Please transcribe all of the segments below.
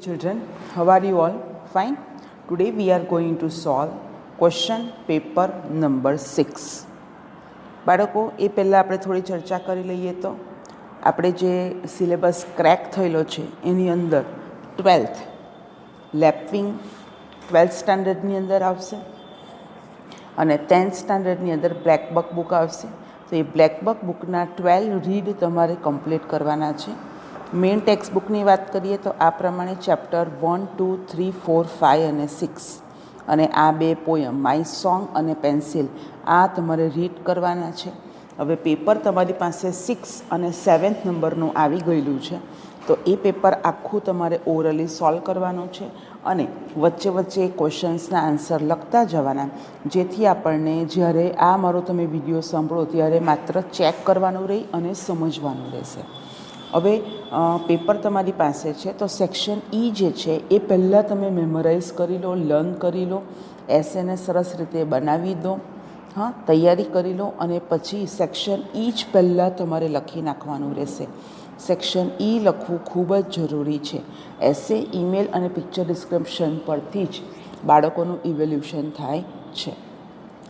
Children, how are you all? Fine. Today we are going to solve question paper number 6. બાળકો એ પહેલાં આપણે થોડી ચર્ચા કરી લઈએ તો આપણે જે સિલેબસ ક્રેક થયેલો છે એની અંદર 12th લેપિંગ 12th સ્ટાન્ડર્ડની અંદર આવશે અને 10th સ્ટાન્ડર્ડની અંદર બ્લેક બક બુક આવશે. તો એ બ્લેક બક બુકના 12 રીડ તમારે કમ્પ્લીટ કરવાના છે. મેઇન ટેક્સ્ટ બુકની વાત કરીએ તો આ પ્રમાણે ચેપ્ટર 1, 2, 3, 4, 5 અને 6 અને આ બે પોયમ માય સોંગ અને પેન્સિલ આ તમારે રીડ કરવાના છે. હવે પેપર તમારી પાસે 6 અને 7th નંબરનું આવી ગયેલું છે, તો એ પેપર આખું તમારે ઓરલી સોલ્વ કરવાનું છે અને વચ્ચે વચ્ચે ક્વેશ્ચન્સના આન્સર લખતા જવાના, જેથી આપણને જ્યારે આ મારો તમે વિડીયો સાંભળો ત્યારે માત્ર ચેક કરવાનું રહી અને સમજવાનું રહેશે. હવે પેપર તમારી પાસે છે તો સેક્શન ઈ જે છે એ પહેલાં તમે મેમોરાઇઝ કરી લો, લર્ન કરી લો, એસેને સરસ રીતે બનાવી દો, તૈયારી કરી લો અને પછી સેક્શન ઈ જ પહેલાં તમારે લખી નાખવાનું રહેશે. સેક્શન ઈ લખવું ખૂબ જ જરૂરી છે. એસે, ઈમેલ અને પિક્ચર ડિસ્ક્રિપ્શન પરથી જ બાળકોનું ઇવેલ્યુશન થાય છે.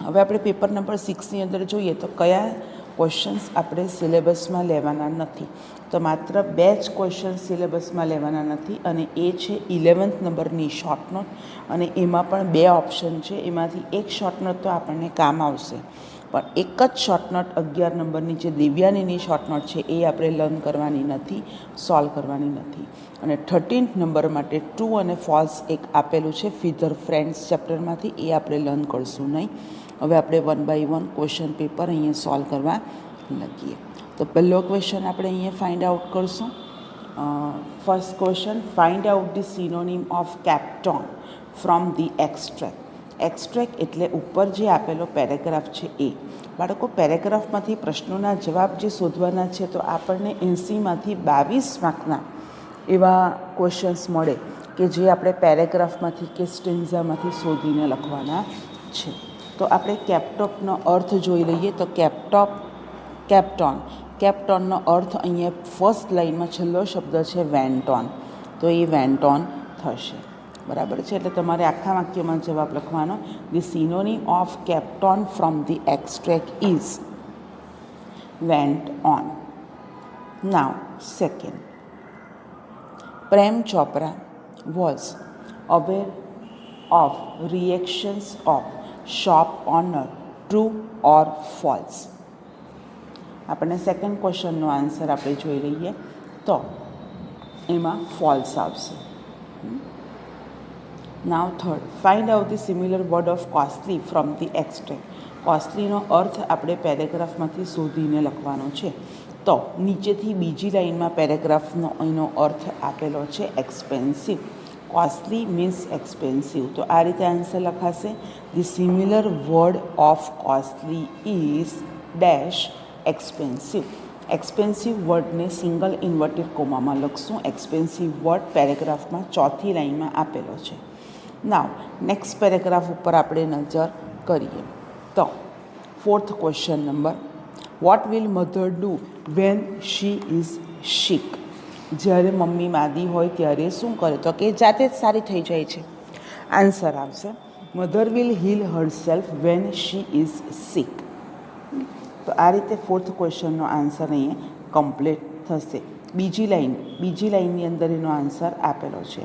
હવે આપણે પેપર નંબર 6ની અંદર જોઈએ તો કયા ક્વેશ્ચન્સ આપણે સિલેબસમાં લેવાના નથી. તો માત્ર 2 જ ક્વેશ્ચન સિલેબસમાં લેવાના નથી અને એ છે 11th નંબરની શોર્ટ નોટ અને એમાં પણ 2 ઓપ્શન છે. એમાંથી એક શોર્ટ નોટ તો આપણને કામ આવશે, પણ એક જ શોર્ટ નોટ 11 નંબરની જે દિવ્યાનીની શોર્ટ નોટ છે એ આપણે લર્ન કરવાની નથી, સોલ્વ કરવાની નથી. અને 13th નંબર માટે ટ્રુ અને ફોલ્સ એક આપેલું છે ફીધર ફ્રેન્ડ્સ ચેપ્ટરમાંથી, એ આપણે લર્ન કરશું નહીં. હવે આપણે 1 by 1 ક્વેશ્ચન પેપર અહીંયા સોલ્વ કરવા લખીએ. તો પહેલો ક્વેશ્ચન આપણે અહીંયા ફાઇન્ડ આઉટ કરશું. First question, find out the synonym of kept on from the extract. Extract એટલે ઉપર જે આપેલો પેરેગ્રાફ છે એ. બાળકો પેરેગ્રાફમાંથી પ્રશ્નોના જવાબ જે શોધવાના છે તો આપણને 80માંથી 22 માર્કના એવા ક્વેશ્ચન્સ મળે કે જે આપણે પેરેગ્રાફમાંથી કે સ્ટેન્ઝામાંથી શોધીને લખવાના છે. તો આપણે કેપ્ટોનનો અર્થ જોઈ લઈએ. તો કેપ્ટોનનો અર્થ અહીંયા ફર્સ્ટ લાઇનમાં છેલ્લો શબ્દ છે વેન્ટોન, તો એ વેન્ટોન થશે. બરાબર છે, એટલે તમારે આખા વાક્યમાં જવાબ લખવાનો. The synonym of kept on from the extract is went on. Now second, Prem Chopra was aware of reactions of shop owner, true or false. આપણને સેકન્ડ ક્વેશ્ચનનો આન્સર આપણે જોઈ લઈએ તો એમાં ફોલ્સ આવશે. Now third, find out the similar word of costly from the extract. કોસ્ટલીનો અર્થ આપણે પેરેગ્રાફમાંથી શોધીને લખવાનો છે. તો નીચેથી બીજી લાઇનમાં પેરેગ્રાફનો એનો અર્થ આપેલો છે એક્સપેન્સિવ. કોસ્ટલી મીન્સ એક્સપેન્સિવ, તો આ રીતે આન્સર લખાશે. The similar word of costly is dash expensive. Expensive વર્ડને સિંગલ ઇન્વર્ટેડ કોમામાં લખશું. એક્સપેન્સિવ વર્ડ પેરેગ્રાફમાં ચોથી લાઇનમાં આપેલો છે. નાવ નેક્સ્ટ પેરેગ્રાફ ઉપર આપણે નજર કરીએ તો fourth question number, what will mother do when she is sick. જ્યારે મમ્મી માદી હોય ત્યારે શું કરે, તો કે જાતે જ સારી થઈ જાય છે. આન્સર આવશે mother will heal herself when she is sick. તો આ રીતે ફોર્થ ક્વેશ્ચનનો આન્સર અહીંયા કમ્પ્લીટ થશે. બીજી લાઇનની અંદર એનો આન્સર આપેલો છે.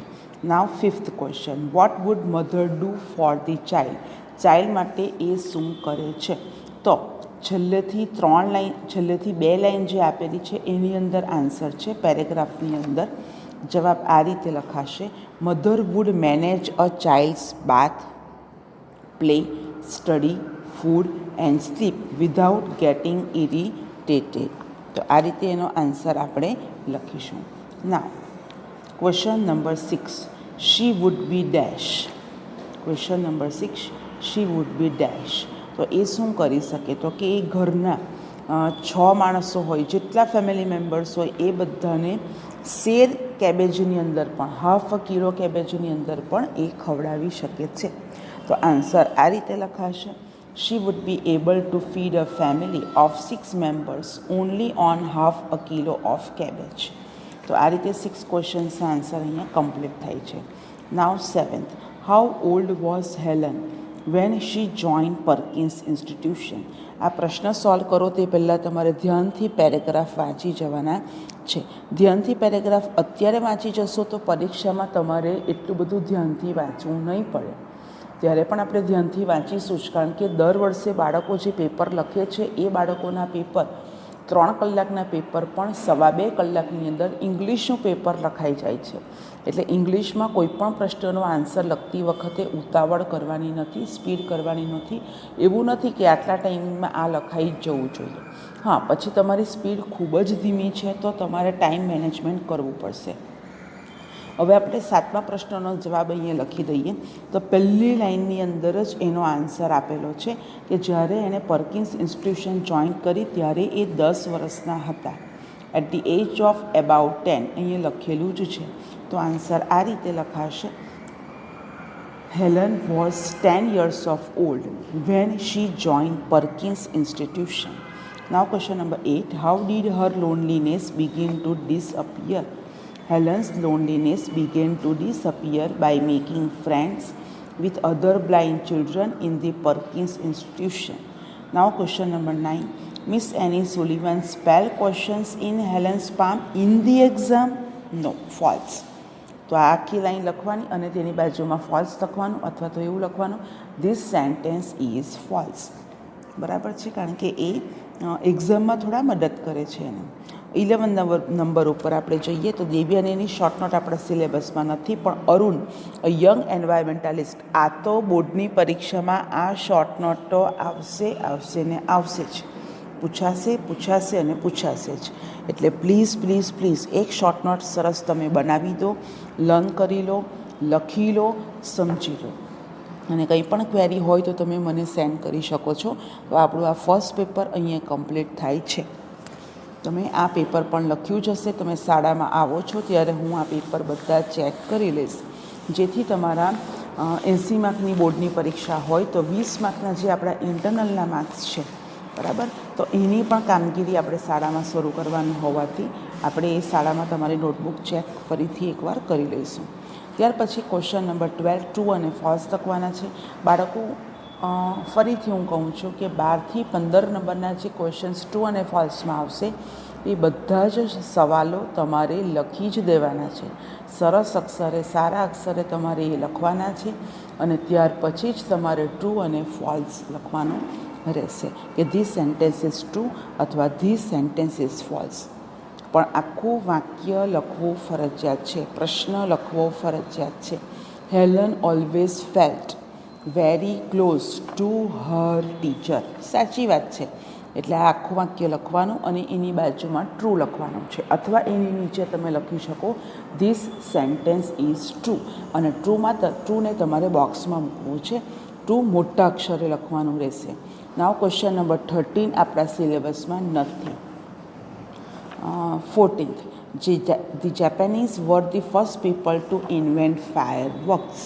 Now fifth question, what would mother do for the child. Child માટે એ શું કરે છે. તો છેલ્લેથી 2 લાઇન જે આપેલી છે એની અંદર આન્સર છે. પેરેગ્રાફની અંદર જવાબ આ રીતે લખાશે. Mother would manage a child's bath, play, study, food and sleep without getting irritated. તો આ રીતે એનો આન્સર આપણે લખીશું. Now question number 6, she would be dash. Question number 6, she would be dash. તો એ શું કરી શકે, તો કે એ ઘરના 6 માણસો હોય, જેટલા ફેમિલી મેમ્બર્સ હોય એ બધાને શેર કેબેજની અંદર પણ, હાફ કિલો કેબેજની અંદર પણ એ ખવડાવી શકે છે. તો આન્સર આ રીતે લખાશે. She would be able to feed a family of 6 members only on half a kilo of cabbage. તો આ રીતે 6 ક્વેશ્ચન્સના આન્સર અહીંયા કમ્પ્લીટ થાય છે. Now 7th, how old was Helen when she join Perkins institution. આ પ્રશ્ન સોલ્વ કરો તે પહેલાં તમારે ધ્યાનથી પેરેગ્રાફ વાંચી જવાના છે. ધ્યાનથી પેરેગ્રાફ અત્યારે વાંચી જશો તો પરીક્ષામાં તમારે એટલું બધું ધ્યાનથી વાંચવું નહીં પડે. ત્યારે પણ આપણે ધ્યાનથી વાંચીશું જ, કારણ કે દર વર્ષે બાળકો જે પેપર લખે છે એ બાળકોના પેપર 3 કલાકના પેપર પણ 2.5 કલાકની અંદર ઇંગ્લિશનું પેપર લખાઈ જાય છે. એટલે ઇંગ્લિશમાં કોઈ પણ પ્રશ્નનો આન્સર લખતી વખતે ઉતાવળ કરવાની નથી, સ્પીડ કરવાની નથી. એવું નથી કે આટલા ટાઈમિંગમાં આ લખાઈ જ જવું જોઈએ. હા, પછી તમારી સ્પીડ ખૂબ જ ધીમી છે તો તમારે ટાઈમ મેનેજમેન્ટ કરવું પડશે. હવે આપણે 7મા પ્રશ્નનો જવાબ અહીંયા લખી દઈએ. તો પહેલી લાઇનની અંદર જ એનો આન્સર આપેલો છે કે જ્યારે એણે પરકિન્સ ઇન્સ્ટિટ્યુશન જોઈન કરી ત્યારે એ 10 વર્ષના હતા. At the age of about 10 અહીંયા લખેલું જ છે. તો આન્સર આ રીતે લખાશે, Helen was 10 years of old when she joined Perkins Institution. Now question number 8, how did her loneliness begin to disappear? Helen's loneliness began to disappear by making friends with other blind children in the Perkins Institution. Now question number 9, Miss Annie Sullivan spell questions in Helen's palm in the exam? No, false. તો આ આખી line લખવાની અને તેની બાજુમાં false લખવાનું, અથવા તો એવું લખવાનું, ધીસ સેન્ટેન્સ ઇઝ ફોલ્સ. બરાબર છે, કારણ કે એ એક્ઝામમાં થોડા મદદ કરે છે એને. 11 નંબર ઉપર આપણે જોઈએ તો દેવી અને એની શોર્ટ નોટ આપણા સિલેબસમાં નથી, પણ અરુણ યંગ એન્વાયરમેન્ટાલિસ્ટ, આ તો બોર્ડની પરીક્ષામાં આ શોર્ટ નોટ તો આવશે ને આવશે જ, પૂછાશે અને પૂછાશે જ. એટલે પ્લીઝ એક શોર્ટ નોટ સરસ તમે બનાવી દો, લર્ન કરી લો, લખી લો, સમજી લો, અને કંઈ પણ ક્વેરી હોય તો તમે મને સેન્ડ કરી શકો છો. તો આપણું આ ફર્સ્ટ પેપર અહીંયા કમ્પ્લીટ થાય છે. તમે આ પેપર પણ લખ્યું જ હશે, તમે શાળામાં આવો છો ત્યારે હું આ પેપર બધા ચેક કરી લઈશ, જેથી તમારા 80 માર્કની બોર્ડની પરીક્ષા હોય તો 20 માર્કના જે આપણા ઇન્ટરનલના માર્ક્સ છે, બરાબર, તો એની પણ કામગીરી આપણે શાળામાં શરૂ કરવાની હોવાથી આપણે એ શાળામાં તમારી નોટબુક ચેક ફરીથી એકવાર કરી લઈશું. ત્યાર પછી ક્વેશ્ચન નંબર 12 ટ્રુ અને ફોલ્સ લખવાના છે. બાળકો ફરીથી હું કહું છું કે 12 થી 15 નંબરના જે ક્વેશ્ચન્સ ટ્રુ અને ફોલ્સમાં આવશે એ બધા જ સવાલો તમારે લખી જ દેવાના છે. સરસ અક્ષરે, સારા અક્ષરે તમારે એ લખવાના છે અને ત્યાર પછી જ તમારે ટ્રુ અને ફોલ્સ લખવાનું રહેશે કે ધીસ સેન્ટેન્સ ઇઝ ટ્રુ અથવા ધીસ સેન્ટેન્સ ઇઝ ફોલ્સ. પણ આખું વાક્ય લખવું ફરજિયાત છે, પ્રશ્ન લખવો ફરજિયાત છે. Helen always felt very close to her teacher. સાચી વાત છે, એટલે આ આખું વાક્ય લખવાનું અને એની બાજુમાં ટ્રુ લખવાનું છે, અથવા એની નીચે તમે લખી શકો ધીસ સેન્ટેન્સ ઇઝ ટ્રુ, અને ટ્રુને તમારે બોક્સમાં મૂકવું છે. ટ્રુ મોટા અક્ષરે લખવાનું રહેશે. નાવ ક્વેશ્ચન નંબર 13 આપણા સિલેબસમાં નથી. 14th, the Japanese were the first people to invent fireworks.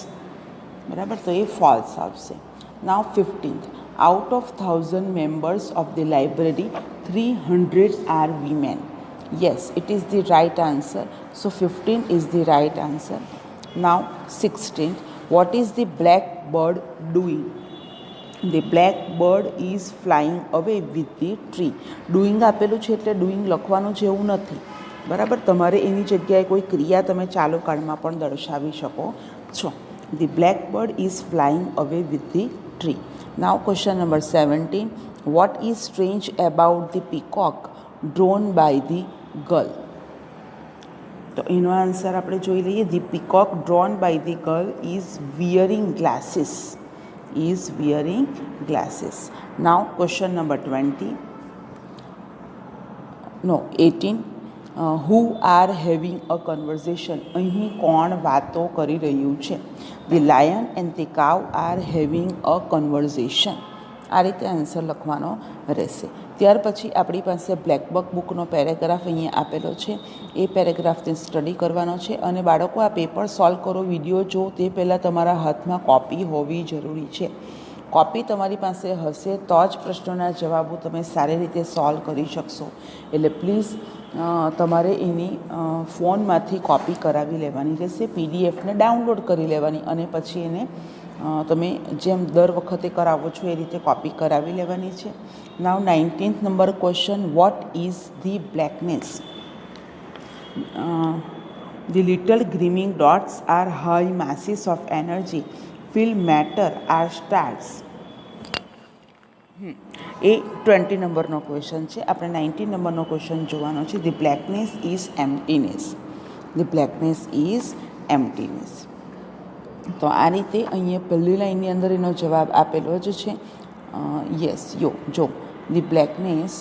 બરાબર, તો એ ફોલ્સ આવશે. નાવ 15th, out of 1000 members of the library 300 are women. Yes, it is the right answer. So 15 is the right answer. Now 16th, what is the black bird doing? The black bird is flying away with the tree. Doing આપેલું છે એટલે doing લખવાનું છે એવું નથી, બરાબર. તમારે એની જગ્યાએ કોઈ ક્રિયા તમે ચાલુ કાળમાં પણ દર્શાવી શકો છો. The black bird is flying away with the tree. Now question number 17, what is strange about the peacock drawn by the girl? તો એનો આન્સર આપણે જોઈ લઈએ. The peacock drawn by the girl is wearing glasses. Is wearing glasses. Now question number 18, who are having a conversation? અહીં કોણ વાતો કરી રહ્યું છે? The lion and the cow are having a conversation. આ રીતે આન્સર લખવાનો રહેશે. ત્યાર પછી આપણી પાસે બ્લેકબક બુકનો પેરેગ્રાફ અહીંયા આપેલો છે, એ પેરેગ્રાફને સ્ટડી કરવાનો છે. અને બાળકો આ પેપર સોલ્વ કરો, વિડીયો જો તે પહેલાં તમારા હાથમાં કોપી હોવી જરૂરી છે. કોપી તમારી પાસે હશે તો જ પ્રશ્નોના જવાબો તમે સારી રીતે સોલ્વ કરી શકશો. એટલે પ્લીઝ તમારે એની ફોનમાંથી કોપી કરાવી લેવાની રહેશે, પીડીએફને ડાઉનલોડ કરી લેવાની અને પછી એને તમે જેમ દર વખતે કરાવો છો એ રીતે કોપી કરાવી લેવાની છે. Now 19th number question, what is the blackness? The little gleaming dots are high masses of energy. Filled matter are stars. એ 20 નંબરનો ક્વેશ્ચન છે. આપણે 19 નંબરનો ક્વેશ્ચન જોવાનો છે. The blackness is emptiness. The blackness is emptiness. તો આ રીતે અહીંયા પહેલી લાઈનની અંદર એનો જવાબ આપેલો જ છે. યસ, જો ધી બ્લેકનેસ,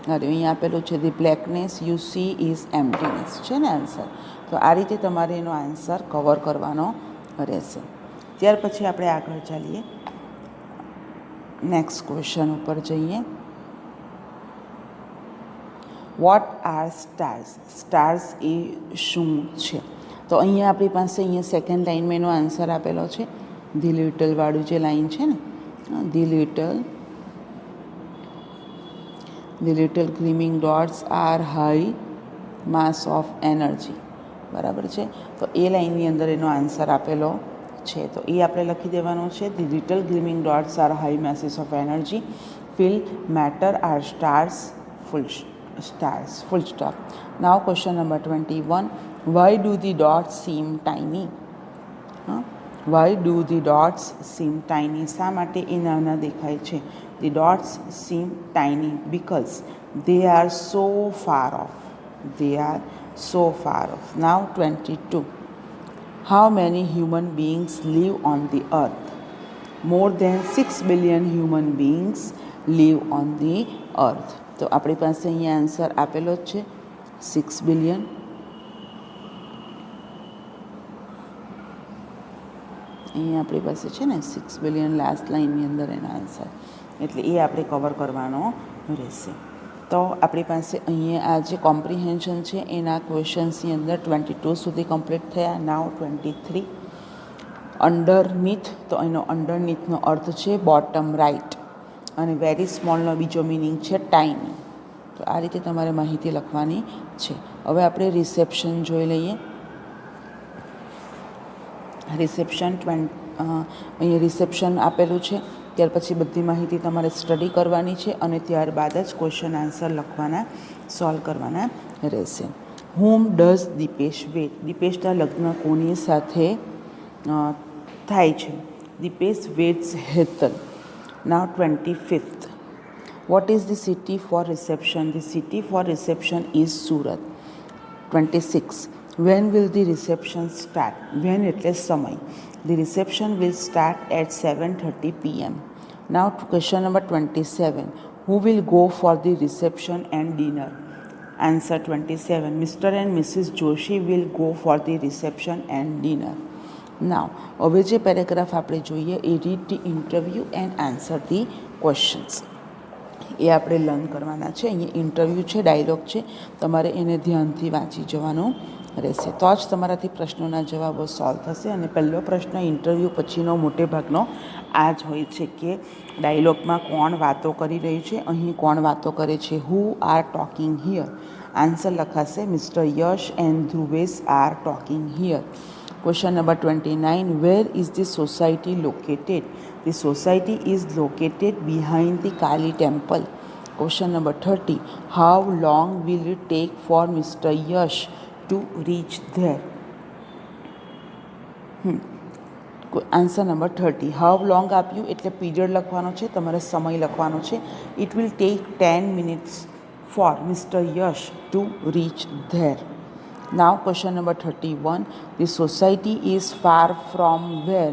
અરે અહીંયા આપેલું છે ધી બ્લેકનેસ યુ સી ઇઝ એમ્પ્ટીનેસ છે ને આન્સર. તો આ રીતે તમારે એનો આન્સર કવર કરવાનો રહેશે. ત્યાર પછી આપણે આગળ ચાલીએ, નેક્સ્ટ ક્વેશ્ચન ઉપર જઈએ. What are stars? સ્ટાર્સ એ શું છે? તો અહીંયા આપણી પાસે અહીંયા સેકન્ડ લાઇનમાં એનો આન્સર આપેલો છે. ધી લિટલવાળું જે લાઇન છે ને, the little gleaming dots are high mass of energy. બરાબર છે. તો એ લાઇનની અંદર એનો આન્સર આપેલો છે. તો એ આપણે લખી દેવાનો છે. The little gleaming dots are high masses of energy. Fill matter are stars, full stop. Now question number 21, why do the dots seem tiny? Why do the dots seem tiny? શા માટે એ નાના દેખાય છે? The dots seem tiny because they are so far off. They are so far off. Now 22. How many human beings live on the earth? More than 6 billion human beings live on the earth. તો આપણી પાસે અહીંયા answer આપેલો જ છે 6 billion. અહીંયા આપણી પાસે છે ને 6 બિલિયન લાસ્ટ લાઇનની અંદર એનો આન્સર, એટલે એ આપણે કવર કરવાનો રહેશે. તો આપણી પાસે અહીંયા આ જે કોમ્પ્રિહેન્શન છે એના ક્વેશ્ચન્સની અંદર 22 સુધી કમ્પ્લીટ થયા. નાવ 23. અંડરનીથ, તો એનો અંડરનીથનો અર્થ છે બોટમ રાઇટ, અને વેરી સ્મોલનો બીજો મિનિંગ છે ટાઇની. તો આ રીતે તમારે માહિતી લખવાની છે. હવે આપણે રિસેપ્શન જોઈ લઈએ. રિસેપ્શન અહીંયા રિસેપ્શન આપેલું છે. ત્યાર પછી બધી માહિતી તમારે સ્ટડી કરવાની છે અને ત્યારબાદ જ ક્વેશ્ચન આન્સર લખવાના, સોલ્વ કરવાના રહેશે. Whom does Dipesh wed? દીપેશના લગ્ન કોની સાથે થાય છે? Dipesh weds Hetal. Now 25th. What is the city for reception? The city for reception is Surat. 26. When will the reception start? When એટલે સમય. The reception will start at 7:30 p.m. Now to question number 27. Who will go for the reception and dinner? Answer 27. Mr. and Mrs. Joshi will go for the reception and dinner. Now, હવે જે paragraph આપણે જોઈએ એ read the interview and answer the questions, એ આપણે learn કરવાના છે. અહીંયા ઇન્ટરવ્યૂ છે, ડાયલોગ છે, તમારે એને ધ્યાનથી વાંચી જવાનું રહેશે. તો જ તમારાથી પ્રશ્નોના જવાબો સોલ્વ થશે. અને પહેલો પ્રશ્ન ઇન્ટરવ્યૂ પછીનો મોટે ભાગનો આ જ હોય છે કે ડાયલોગમાં કોણ વાતો કરી રહ્યું છે, અહીં કોણ વાતો કરે છે. Who are talking here? Answer લખાશે mister Yash and Dhruvesh are talking here. Question number 29. Where is the society located? The society is located behind the Kali temple. Question number 30. How long will it take for mister Yash to reach there? Answer number 30. How long આપ્યું એટલે period લખવાનો છે, તમારે સમય લખવાનો છે. It will take 10 minutes for mister Yash to reach there. Now question number 31. The society is far from where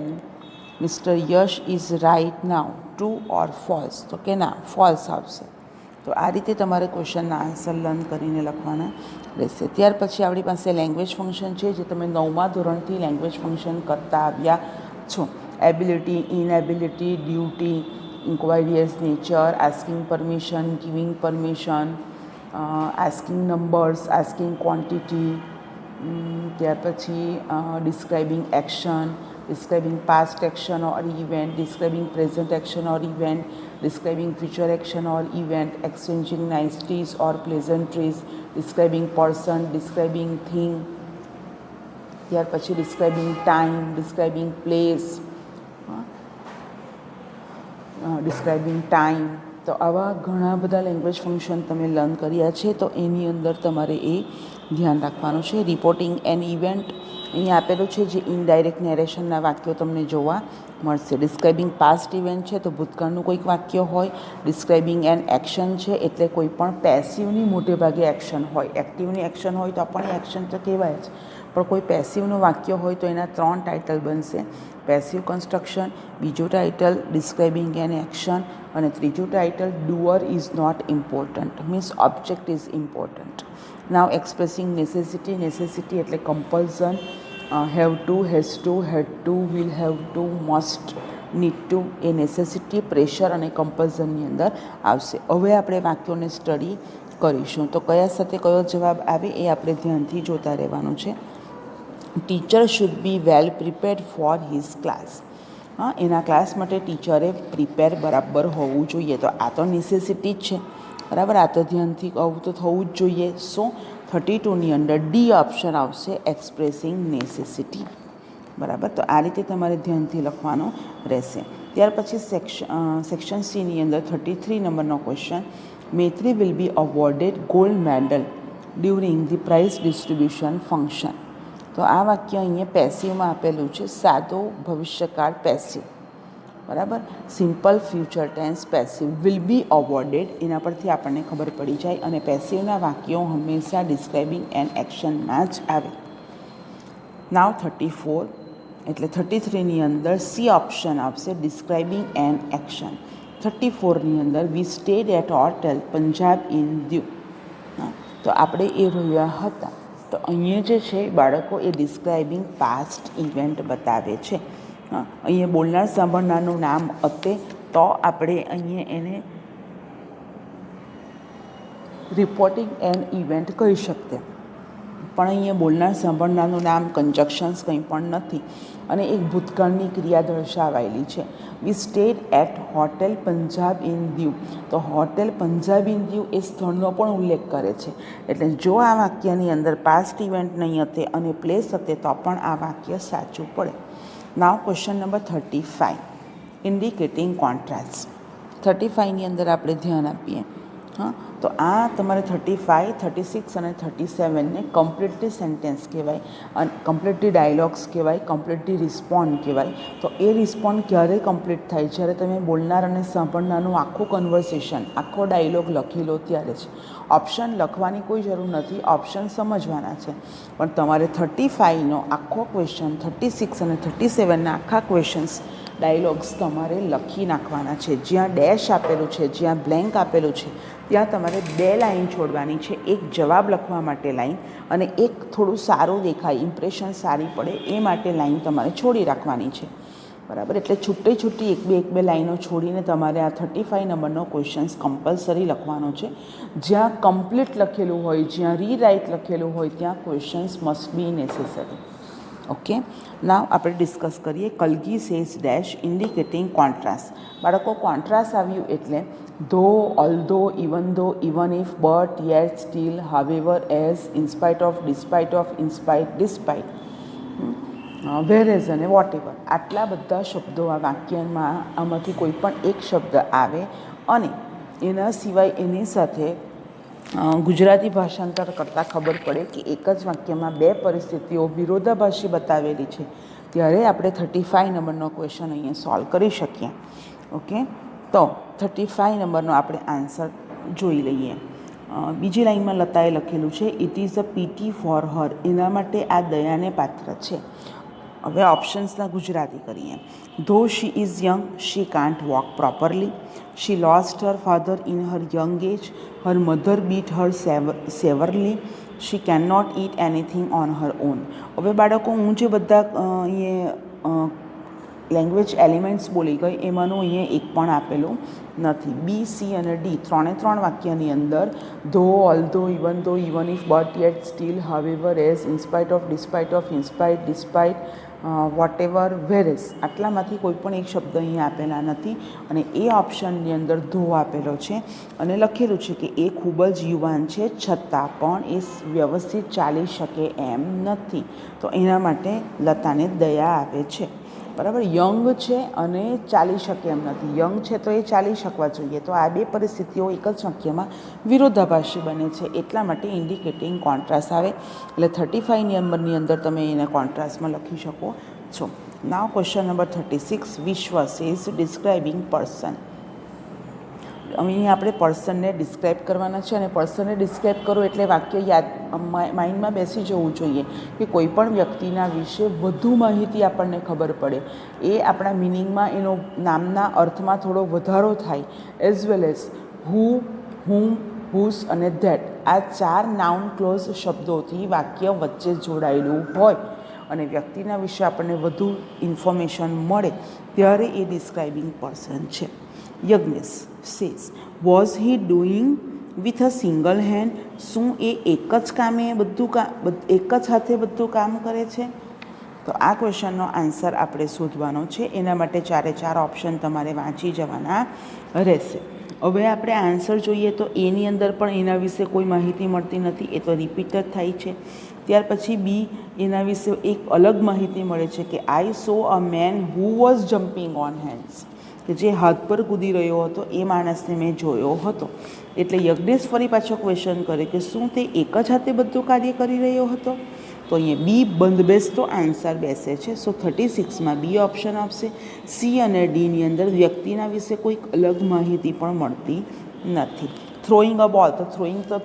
mister Yash is right now. True or false? તો કે ના, ફોલ્સ આવશે. તો આ રીતે તમારે ક્વેશ્ચનના આન્સર લર્ન કરીને લખવાના રહેશે. ત્યાર પછી આપણી પાસે લેંગ્વેજ ફંક્શન છે, જે તમે 9મા ધોરણથી લેંગ્વેજ ફંક્શન કરતા આવ્યા છો. Ability, inability, duty, inquiry as nature, asking permission, giving permission, asking numbers, asking quantity, ત્યાર પછી describing action, describing past action or event, describing present action or event, describing future action or event, exchanging niceties or pleasantries, describing person, describing thing, ત્યાર પછી describing time, describing place, describing time. તો આવા ઘણા બધા language function તમે learn કર્યા છે, તો એની અંદર તમારે એ ધ્યાન રાખવાનું છે. રિપોર્ટિંગ એન ઇવેન્ટ અહીં આપેલું છે, જે ઇનડાયરેક્ટ નેરેશનના વાક્યો તમને જોવા મળશે. ડિસ્ક્રાઇબિંગ પાસ્ટ ઇવેન્ટ છે તો ભૂતકાળનું કોઈક વાક્ય હોય. ડિસ્ક્રાઇબિંગ એન એક્શન છે એટલે કોઈ પણ પેસિવની મોટે ભાગે એક્શન હોય. એક્ટિવની એક્શન હોય તો પણ એક્શન તો કહેવાય જ, પણ કોઈ પેસિવનું વાક્ય હોય તો એના 3 ટાઇટલ બનશે. પેસિવ કન્સ્ટ્રક્શન, બીજું ટાઇટલ ડિસ્ક્રાઇબિંગ એન એક્શન, અને ત્રીજું title doer is not important, means object is important. Now expressing necessity, necessity એટલે compulsion. Have to, has to, had to, will have to, must, need to, એ necessity, pressure અને કમ્પલ્સનની અંદર આવશે. હવે આપણે વાક્યોને સ્ટડી કરીશું. તો કયા સાથે કયો જવાબ આવે એ આપણે ધ્યાનથી જોતા રહેવાનું છે. Teacher should be well prepared for his class. એના ક્લાસ માટે ટીચરે પ્રિપેર બરાબર હોવું જોઈએ. તો આ તો નેસેસિટી જ છે, બરાબર. આ તો ધ્યાનથી આવું તો થવું જ જોઈએ. સો 32ની અંદર ડી ઓપ્શન આવશે, એક્સપ્રેસિંગ નેસેસિટી, બરાબર. તો આ રીતે તમારે ધ્યાનથી લખવાનું રહેશે. ત્યાર પછી સેક્શન સીની અંદર 33 નંબરનો question, Maitri will be awarded gold medal during the prize distribution function. તો આ વાક્ય અહીંયા પેસિવમાં આપેલું છે. સાદો ભવિષ્યકાળ પેસિવ, બરાબર. Simple future tense passive. Will be awarded એના પરથી આપણને ખબર પડી જાય. અને પેસિવના વાક્યો હંમેશા ડિસ્ક્રાઇબિંગ એન એક્શનમાં જ આવે. નાવ 34 એટલે 33ની અંદર સી ઓપ્શન આવશે, ડિસ્ક્રાઇબિંગ એન એક્શન. 34ની અંદર we stayed at hotel Punjab in Diu. તો આપણે એ રહ્યા હતા. તો અહીંયા જે છે બાળકો એ ડિસ્ક્રાઇબિંગ પાસ્ટ ઇવેન્ટ બતાવે છે. અહીંયા બોલનાર સાંભળનારનું નામ હતે તો આપણે અહીંયા એને રિપોર્ટિંગ એન ઇવેન્ટ કહી શકતે, પણ અહીંયા બોલનાર સાંભળનારનું નામ, કન્જક્શન્સ કંઈ પણ નથી, અને એક ભૂતકાળની ક્રિયા દર્શાવાયેલી છે. We stayed at hotel Punjab in Diu. તો હોટેલ પંજાબ ઇન દીવ એ સ્થળનો પણ ઉલ્લેખ કરે છે. એટલે જો આ વાક્યની અંદર પાસ્ટ ઇવેન્ટ નહીં હતે અને પ્લેસ હતે તો પણ આ વાક્ય સાચું પડે. નાવ ક્વેશ્ચન નંબર 35, ઇન્ડિકેટિંગ કોન્ટ્રાસ્ટ. 35ની અંદર આપણે ધ્યાન આપીએ. તો આ તમારે 35, 36 અને 37ને કમ્પ્લીટલી સેન્ટેન્સ કહેવાય, અને કમ્પ્લીટલી ડાયલોગ્સ કહેવાય, કમ્પ્લીટલી રિસ્પોન્ડ કહેવાય. તો એ રિસ્પોન્ડ ક્યારે કમ્પ્લીટ થાય? જ્યારે તમે બોલનાર અને સાંભળનારનું આખું કન્વર્સેશન, આખો ડાયલોગ લખી લો ત્યારે જ. ઓપ્શન લખવાની કોઈ જરૂર નથી, ઓપ્શન સમજવાના છે. પણ તમારે 35નો આખો ક્વેશ્ચન, 36 અને 37ના આખા ક્વેશ્ચન્સ, ડાયલોગ્સ તમારે લખી નાખવાના છે. જ્યાં ડેશ આપેલું છે, જ્યાં બ્લેન્ક આપેલું છે, ત્યાં તમારે 2 લાઈન છોડવાની છે. એક જવાબ લખવા માટે લાઈન, અને એક થોડું સારું દેખાય, ઇમ્પ્રેશન સારી પડે એ માટે લાઈન તમારે છોડી રાખવાની છે, બરાબર. એટલે છૂટી એક બે લાઈનો છોડીને તમારે આ 35 નંબરનો ક્વેશ્ચન્સ કમ્પલસરી લખવાનો છે. જ્યાં કમ્પ્લીટ લખેલું હોય, જ્યાં રીરાઇટ લખેલું હોય, ત્યાં questions must be necessary. Okay, now આપણે ડિસ્કસ કરીએ. Kalgi says dash indicating contrast. બાળકો કોન્ટ્રાસ્ટ આવ્યું એટલે though, although, even if, but, yet, still, however, as, in spite of, despite of, in spite, despite, whereas અને વોટ એવર. આટલા બધા શબ્દો આ વાક્યમાં આમાંથી કોઈ પણ એક શબ્દ આવે અને એના સિવાય એની સાથે ગુજરાતી ભાષાંતર કરતાં ખબર પડે કે એક જ વાક્યમાં 2 પરિસ્થિતિઓ વિરોધાભાસી બતાવેલી છે, ત્યારે આપણે 35 નંબરનો ક્વેશ્ચન અહીંયા સોલ્વ કરી શકીએ. ઓકે, તો 35 નંબરનો આપણે આન્સર જોઈ લઈએ. બીજી લાઈનમાં લતાએ લખેલું છે, it is a PT for her. એના માટે આ દયાને પાત્ર છે. હવે ઓપ્શન્સના ગુજરાતી કરીએ. Though she is young, she can't walk properly. She lost her father in her young age. Her mother beat her severely. She can not eat anything on her own. હવે બાળકો, હું જે બધા અહીંયા લેંગ્વેજ એલિમેન્ટ્સ બોલી ગઈ એમાંનું અહીંયા એક પણ આપેલું નથી. બી, સી અને ડી 3 વાક્યની અંદર though, although, even if, but, yet, still, however, as, in spite of, despite of, in spite, despite, whatever whereas આટલામાંથી કોઈ પણ એક શબ્દ અહીં આપેલા નથી અને એ ઓપ્શનની અંદર ધો આપેલો છે અને લખેલું છે કે એ ખૂબ જ યુવાન છે છતાં પણ એ વ્યવસ્થિત ચાલી શકે એમ નથી. તો એના માટે લતાને દયા આવે છે. બરાબર, યંગ છે અને ચાલી શકે એમ નથી. યંગ છે તો એ ચાલી શકવા જોઈએ. તો આ બે પરિસ્થિતિઓ એક જ વાક્યમાં વિરોધાભાસી બને છે, એટલા માટે ઇન્ડિકેટિંગ કોન્ટ્રાસ્ટ આવે. એટલે 35 નંબરની અંદર તમે એને કોન્ટ્રાસ્ટમાં લખી શકો છો. નાવ ક્વેશ્ચન નંબર 36, વિશ્વાસ ઇઝ ડિસ્ક્રાઇબિંગ પર્સન. અહીં આપણે પર્સનને ડિસ્ક્રાઇબ કરવાના છે અને પર્સનને ડિસ્ક્રાઇબ કરો એટલે વાક્ય યાદ માઇન્ડમાં બેસી જવું જોઈએ કે કોઈ પણ વ્યક્તિના વિશે વધુ માહિતી આપણને ખબર પડે, એ આપણા મિનિંગમાં એનો નામના અર્થમાં થોડો વધારો થાય. એઝ વેલ એઝ હુ, હુમ, હુઝ અને ધેટ આ 4 નાઉન ક્લોઝ શબ્દોથી વાક્ય વચ્ચે જોડાયેલું હોય અને વ્યક્તિના વિશે આપણને વધુ ઇન્ફોર્મેશન મળે ત્યારે એ ડિસ્ક્રાઇબિંગ પર્સન છે. Yagnesh says, was he doing with a single hand? શું એ એક જ કામે એક જ હાથે બધું કામ કરે છે? તો આ ક્વેશ્ચનનો આન્સર આપણે શોધવાનો છે. એના માટે 4 ઓપ્શન તમારે વાંચી જવાના રહેશે. હવે આપણે આન્સર જોઈએ તો એની અંદર પણ એના વિશે કોઈ માહિતી મળતી નથી, એ તો રિપીટ જ થાય છે. ત્યાર પછી બી, એના વિશે એક અલગ માહિતી મળે છે કે I saw a man who was jumping on hands, કે જે હાથ પર કૂદી રહ્યો હતો એ માણસને મેં જોયો હતો. એટલે યજ્ઞેશ ફરી પાછો ક્વેશ્ચન કરે કે શું તે એક જ હાથે બધું કાર્ય કરી રહ્યો હતો? તો અહીંયા બી બંધબેસતો આન્સર બેસે છે. સો 36માં બી ઓપ્શન આપશે. સી અને ડીની અંદર વ્યક્તિના વિશે કોઈક અલગ માહિતી પણ મળતી નથી. થ્રોઈંગ અ બોલ, તો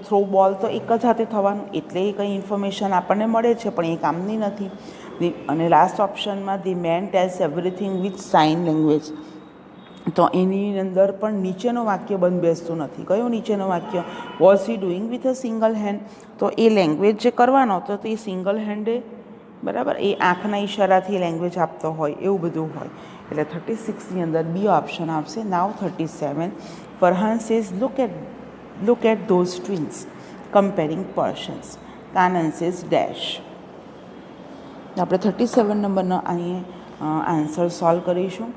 થ્રો બોલ તો એક જ હાથે થવાનું, એટલે એ કંઈ ઇન્ફોર્મેશન આપણને મળે છે પણ એ કામની નથી. અને લાસ્ટ ઓપ્શનમાં the man tells everything with sign language, તો એની અંદર પણ નીચેનો વાક્ય બંધ બેસતું નથી. કયું નીચેનો વાક્ય? Was he doing with a single hand, તો એ લેંગ્વેજ જે કરવાનો હતો તો એ સિંગલ હેન્ડે, બરાબર, એ આંખના ઈશારાથી લેંગ્વેજ આપતો હોય એવું બધું હોય. એટલે 36ની અંદર બી ઓપ્શન આવશે. Now 37, Farhan says look at those twins comparing persons. Kanan says dash. આપણે 37 નંબરનો અહીં આન્સર સોલ્વ કરીશું.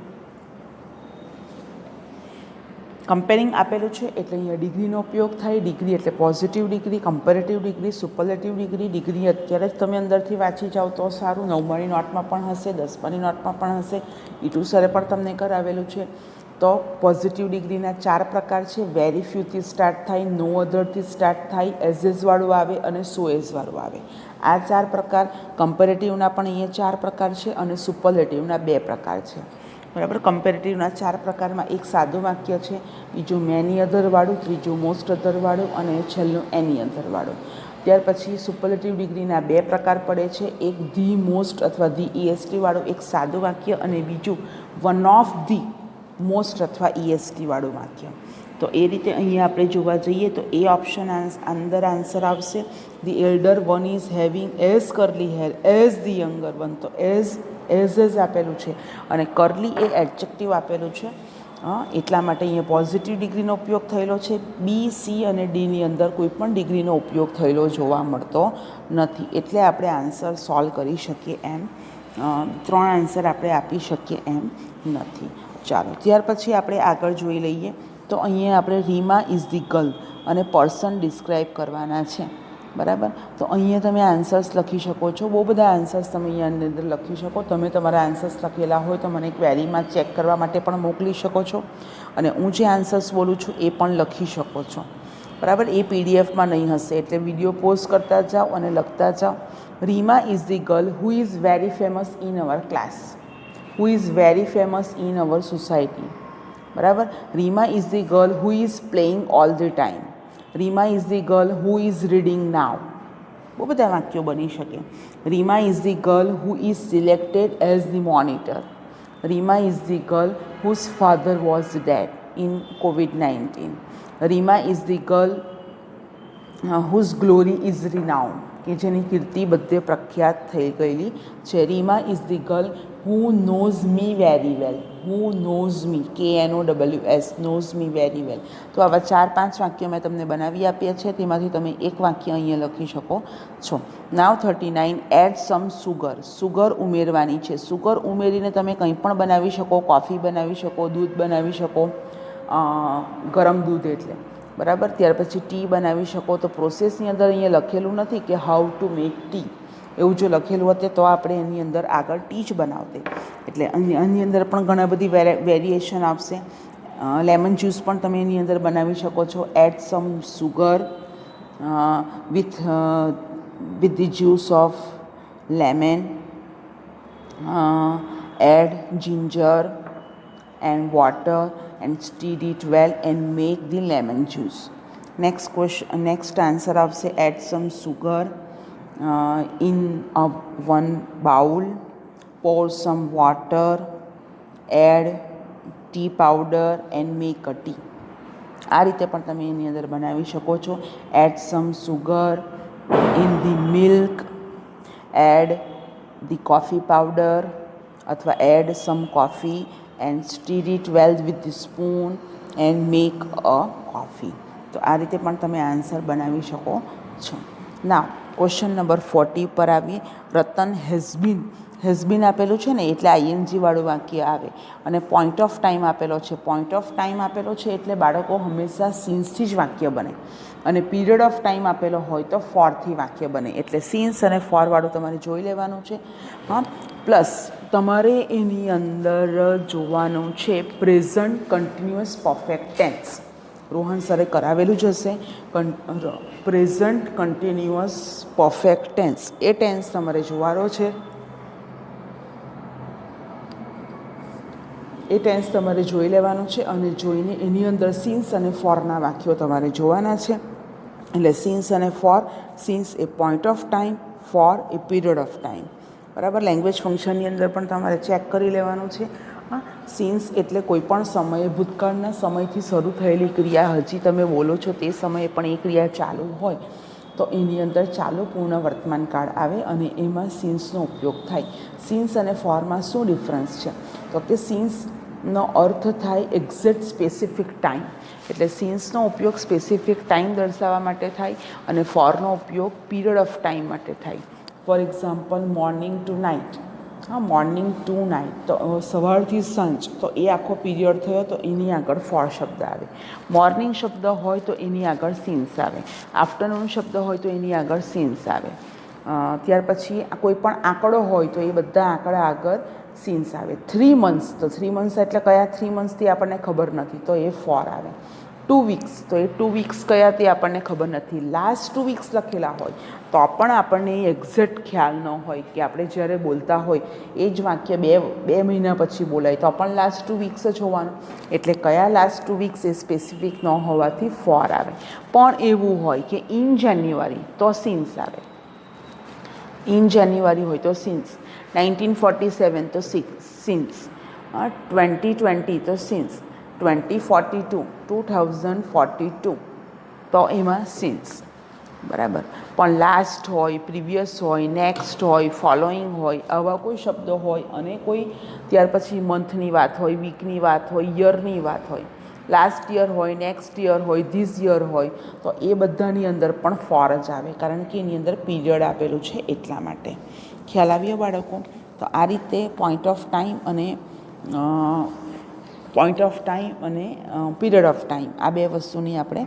કમ્પેરિંગ આપેલું છે એટલે અહીંયા ડિગ્રીનો ઉપયોગ થાય. ડિગ્રી એટલે positive degree, comparative degree, superlative degree. Degree અત્યારે જ તમે અંદરથી વાંચી જાઓ તો સારું. 9માની નોટમાં પણ હશે, 10માની નોટમાં પણ હશે. ઈટુ સરે પણ તમને કરાવેલું છે. તો પોઝિટિવ ડિગ્રીના 4 પ્રકાર છે. વેરી ફ્યુથી સ્ટાર્ટ થાય, નો અધરથી સ્ટાર્ટ થાય, એઝવાળું આવે અને સો એઝવાળું આવે. આ 4 પ્રકાર. કમ્પેરેટિવના પણ અહીંયા 4 પ્રકાર છે અને સુપરલેટિવના 2 પ્રકાર છે. બરાબર, કમ્પેરેટિવના 4 પ્રકારમાં એક સાદું વાક્ય છે, બીજું મેની અધરવાળું, ત્રીજું મોસ્ટ અધરવાળું અને છેલ્લું એની અધરવાળું. ત્યાર પછી સુપરલેટિવ ડિગ્રીના 2 પ્રકાર પડે છે. એક ધી મોસ્ટ અથવા ધી EST વાળું એક સાદું વાક્ય અને બીજું વન ઓફ ધી મોસ્ટ અથવા EST વાળું વાક્ય. તો એ રીતે અહીંયા આપણે જોવા જઈએ તો એ ઓપ્શન અંદર આન્સર આવશે. The elder one is having as કરલી hair as the younger one, તો એઝ આપેલું છે અને કરલી એ એડજેક્ટિવ આપેલું છે. એટલા માટે અહીંયા પોઝિટિવ ડિગ્રીનો ઉપયોગ થયેલો છે. બી, સી અને ડીની અંદર કોઈ પણ ડિગ્રીનો ઉપયોગ થયેલો જોવા મળતો નથી. એટલે આપણે આન્સર સોલ્વ કરી શકીએ એમ 3 આન્સર આપણે આપી શકીએ એમ નથી. ચાલો, ત્યાર પછી આપણે આગળ જોઈ લઈએ. તો અહીંયા આપણે રીમા ઇઝ ધી ગર્લ અને પર્સન ડિસ્ક્રાઇબ કરવાના છે. બરાબર, તો અહીંયા તમે આન્સર્સ લખી શકો છો. બહુ બધા આન્સર્સ તમે અહીંયાની અંદર લખી શકો. તમે તમારા આન્સર્સ લખેલા હોય તો મને ક્વેરીમાં ચેક કરવા માટે પણ મોકલી શકો છો અને હું જે આન્સર્સ બોલું છું એ પણ લખી શકો છો. બરાબર, એ પીડીએફમાં નહીં હશે એટલે વિડીયો પોઝ કરતા જાઓ અને લખતા જાઓ. Reema is the girl who is very famous in our class, who is very famous in our society. બરાબર, Reema is the girl who is playing all the time. Reema is the girl who is reading now. બહુ બધા વાક્યો બની શકે. Reema is the girl who is selected as the monitor. Reema is the girl whose father was dead in COVID-19. Reema is the girl whose glory is renowned, કે જેની કીર્તિ બધે પ્રખ્યાત થઈ ગયેલી છે. Rima is the girl who knows me very well, who knows me, KNOWS, knows me very well. તો આવા 4-5 વાક્યો મેં તમને બનાવી આપ્યા છે, તેમાંથી તમે એક વાક્ય અહીંયા લખી શકો છો. નાવ 39, એડ સમ સુગર. સુગર ઉમેરવાની છે. સુગર ઉમેરીને તમે કંઈ પણ બનાવી શકો, કોફી બનાવી શકો, દૂધ બનાવી શકો, ગરમ દૂધ એટલે બરાબર. ત્યાર પછી ટી બનાવી શકો. તો પ્રોસેસની અંદર અહીંયા લખેલું નથી કે હાઉ ટુ મેક ટી, એવું જો લખેલું હોત તો આપણે એની અંદર આગળ ટી જ બનાવતે. એટલે આની અંદર પણ ઘણા બધી વેરિએશન આવશે. લેમન જ્યુસ પણ તમે એની અંદર બનાવી શકો છો. Add some sugar with the juice of lemon, add ginger and water and stir it well and make the lemon juice. Next answer આવશે add some sugar in one bowl, pour some water, add tea powder and make a tea. આ રીતે પણ તમે એની અંદર બનાવી શકો છો. Add some sugar in the milk, add the coffee powder અથવા add some coffee and stir it well with the spoon and make a coffee. તો આ રીતે પણ તમે આન્સર બનાવી શકો છો. નાવ ક્વેશ્ચન નંબર 40 પર આવીએ. રતન હેઝબીન આપેલું છે ને એટલે આઈએનજી વાળું વાક્ય આવે, અને પોઈન્ટ ઓફ ટાઈમ આપેલો છે. પોઈન્ટ ઓફ ટાઈમ આપેલો છે એટલે બાળકો હંમેશા સિન્સથી જ વાક્ય બને, અને પીરિયડ ઓફ ટાઈમ આપેલો હોય તો ફોરથી વાક્ય બને. એટલે સિન્સ અને ફોર વાળું તમારે જોઈ લેવાનું છે. હા, પ્લસ તમારે એની અંદર જોવાનું છે present continuous perfect tense. Rohan સરે કરાવેલું જ હશે. પ્રેઝન્ટ કન્ટિન્યુઅસ પરફેક્ટ ટેન્સ, એ ટેન્સ તમારે જોવાનો છે. એ ટેન્સ તમારે જોઈ લેવાનું છે, અને જોઈને એની અંદર સિન્સ અને ફોરના વાક્યો તમારે જોવાના છે. એટલે સિન્સ અને for, since a point of time, for a period of time. બરાબર. લેંગ્વેજ ફંક્શનની અંદર પણ તમારે ચેક કરી લેવાનું છે. સિન્સ એટલે કોઈ પણ સમયે, ભૂતકાળના સમયથી શરૂ થયેલી ક્રિયા હજી તમે બોલો છો તે સમયે પણ એ ક્રિયા ચાલુ હોય તો એની અંદર ચાલુ પૂર્ણ વર્તમાન કાળ આવે અને એમાં સિન્સનો ઉપયોગ થાય. સિન્સ અને ફોરમાં શું ડિફરન્સ છે? તો કે સિન્સનો અર્થ થાય એક્ઝેક્ટ સ્પેસિફિક ટાઈમ, એટલે સિન્સનો ઉપયોગ સ્પેસિફિક ટાઈમ દર્શાવવા માટે થાય, અને ફોરનો ઉપયોગ પીરિયડ ઓફ ટાઈમ માટે થાય. For example, morning to night. હા, મોર્નિંગ ટુ નાઇટ, તો સવારથી સાંજ, તો એ આખો પીરિયડ થયો તો એની આગળ ફોર શબ્દ આવે. મોર્નિંગ શબ્દ હોય તો એની આગળ સિન્સ આવે. આફ્ટરનૂન શબ્દ હોય તો એની આગળ સિન્સ આવે. ત્યાર પછી કોઈ પણ આંકડો હોય તો એ બધા આંકડા આગળ સિન્સ આવે. 3 months, તો 3 months એટલે કયા 3 monthsથી આપણને ખબર નથી, તો એ ફોર આવે. 2 weeks, તો એ 2 weeks કયા તે આપણને ખબર નથી. લાસ્ટ 2 weeks લખેલા હોય તો પણ આપણને એ એક્ઝેક્ટ ખ્યાલ ન હોય કે આપણે જ્યારે બોલતા હોય એ જ વાક્ય બે મહિના પછી બોલાય તો પણ લાસ્ટ 2 weeks જ હોવાનું. એટલે કયા લાસ્ટ 2 weeks એ સ્પેસિફિક ન હોવાથી ફોર આવે. પણ એવું હોય કે ઇન જાન્યુઆરી તો સિન્સ આવે. ઇન જાન્યુઆરી હોય તો સિન્સ. 1947 તો સિન્સ. 2020 તો સિન્સ. 2042 તો એમાં સિન્સ. બરાબર. પણ લાસ્ટ હોય, પ્રીવિયસ હોય, નેક્સ્ટ હોય, ફોલોઈંગ હોય, આવા કોઈ શબ્દો હોય અને કોઈ ત્યાર પછી મંથની વાત હોય, વીકની વાત હોય, યરની વાત હોય, લાસ્ટ યર હોય, નેક્સ્ટ યર હોય, ધીસ યર હોય, તો એ બધાની અંદર પણ ફોર જ આવે, કારણ કે એની અંદર પીરિયડ આપેલું છે એટલા માટે. ખ્યાલ આવ્યો બાળકો? તો આ રીતે પોઈન્ટ ઓફ ટાઈમ અને પીરિયડ ઓફ ટાઈમ, આ બે વસ્તુની આપણે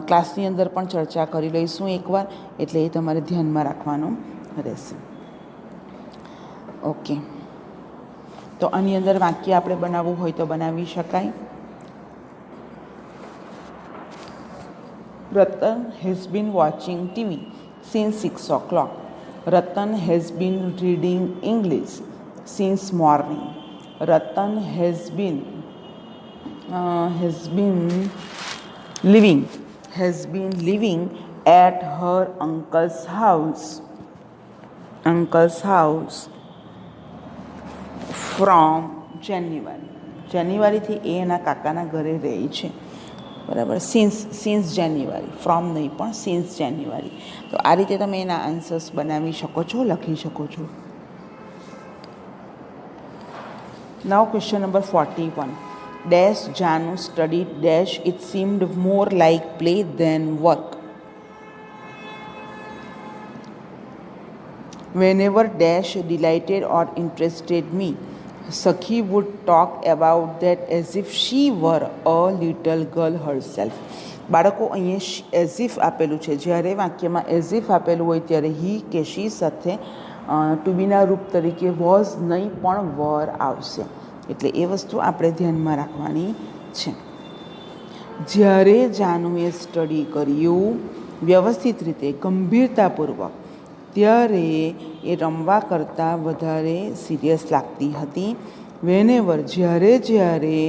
ક્લાસની અંદર પણ ચર્ચા કરી લઈશું એકવાર, એટલે એ તમારે ધ્યાનમાં રાખવાનું રહેશે. ઓકે, તો આની અંદર વાક્ય આપણે બનાવવું હોય તો બનાવી શકાય. Ratan has been watching TV since 6 o'clock. Ratan has been reading English since morning. Ratan has been living at her uncle's house from જાન્યુઆરીથી એ એના કાકાના ઘરે રહે છે. બરાબર. સિન્સ જાન્યુઆરી, ફ્રોમ નહીં પણ સિન્સ જાન્યુઆરી. તો આ રીતે તમે એના આન્સર્સ બનાવી શકો છો, લખી શકો છો. Now question number 41. Dash Janu studied dash it seemed more like play than work. Whenever dash delighted or interested me, Sakhi would talk about that as if she were a little girl herself. બાળકો અહીંયા as if આપેલું છે. જ્યારે વાક્યમાં as if આપેલું હોય ત્યારે હી કે શી સાથે ટુ બીના રૂપ તરીકે વોઝ નહીં પણ વર આવશે. એટલે એ વસ્તુ આપણે ધ્યાનમાં રાખવાની છે. જ્યારે જાનુએ સ્ટડી કર્યું વ્યવસ્થિત રીતે ગંભીરતાપૂર્વક, ત્યારે એ રમવા કરતાં વધારે સિરિયસ લાગતી હતી. વેનેવર જ્યારે જ્યારે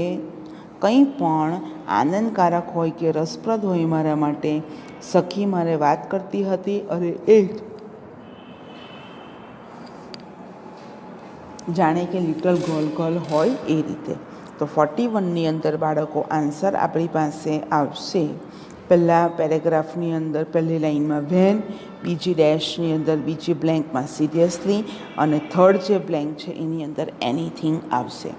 કંઈ પણ આનંદકારક હોય કે રસપ્રદ હોય મારા માટે, સખી મારે વાત કરતી હતી અને એ જાણે કે લિટલ ગર્લ હોય એ રીતે. તો 41ની અંદર બાળકો આન્સર આપણી પાસે આવશે. પહેલાં પેરેગ્રાફની અંદર પહેલી લાઇનમાં વેન, બીજી ડેશની અંદર બીજી બ્લેન્કમાં સિરિયસલી, અને થર્ડ જે બ્લેન્ક છે એની અંદર એનીથિંગ આવશે.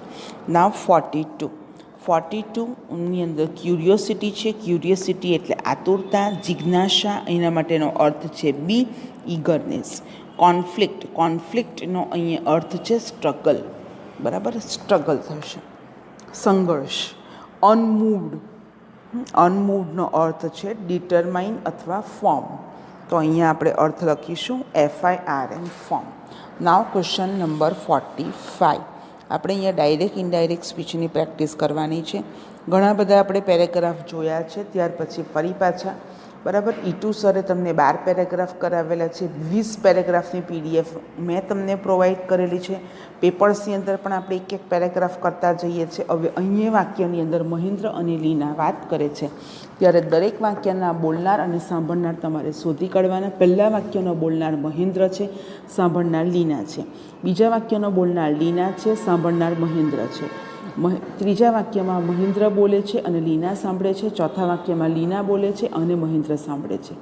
નાવ 42ની અંદર ક્યુરિયોસિટી છે. ક્યુરિયોસિટી એટલે આતુરતા, જિજ્ઞાસા. એના માટેનો અર્થ છે બી, ઈગરનેસ. કોન્ફ્લિક્ટનો અહીંયા અર્થ છે સ્ટ્રગલ. બરાબર, સ્ટ્રગલ થશે, સંઘર્ષ. અનમૂવડનો અર્થ છે ડિટરમાઇન અથવા ફોર્મ. તો અહીંયા આપણે અર્થ લખીશું FIRM, ફોર્મ. નાવ ક્વેશ્ચન નંબર 45. આપણે અહીંયા ડાયરેક્ટ ઇનડાયરેક્ટ સ્પીચની પ્રેક્ટિસ કરવાની છે. ઘણા બધા આપણે પેરેગ્રાફ જોયા છે, ત્યાર પછી ફરી પાછા. બરાબર, ઈટુ સરે તમને 12 પેરેગ્રાફ કરાવેલા છે. 20 પેરેગ્રાફની PDF મેં તમને પ્રોવાઈડ કરેલી છે. પેપર્સની અંદર પણ આપણે એક પેરેગ્રાફ કરતા જઈએ છીએ. હવે અહીંયા વાક્યની અંદર મહેન્દ્ર અને લીના વાત કરે છે, ત્યારે દરેક વાક્યના બોલનાર અને સાંભળનાર તમારે શોધી કાઢવાના. પહેલા વાક્યનો બોલનાર મહેન્દ્ર છે, સાંભળનાર લીના છે. બીજા વાક્યનો બોલનાર લીના છે, સાંભળનાર મહેન્દ્ર છે. ત્રીજા વાક્યમાં મહેન્દ્ર બોલે છે અને લીના સાંભળે છે. ચોથા વાક્યમાં લીના બોલે છે અને મહેન્દ્ર સાંભળે છે.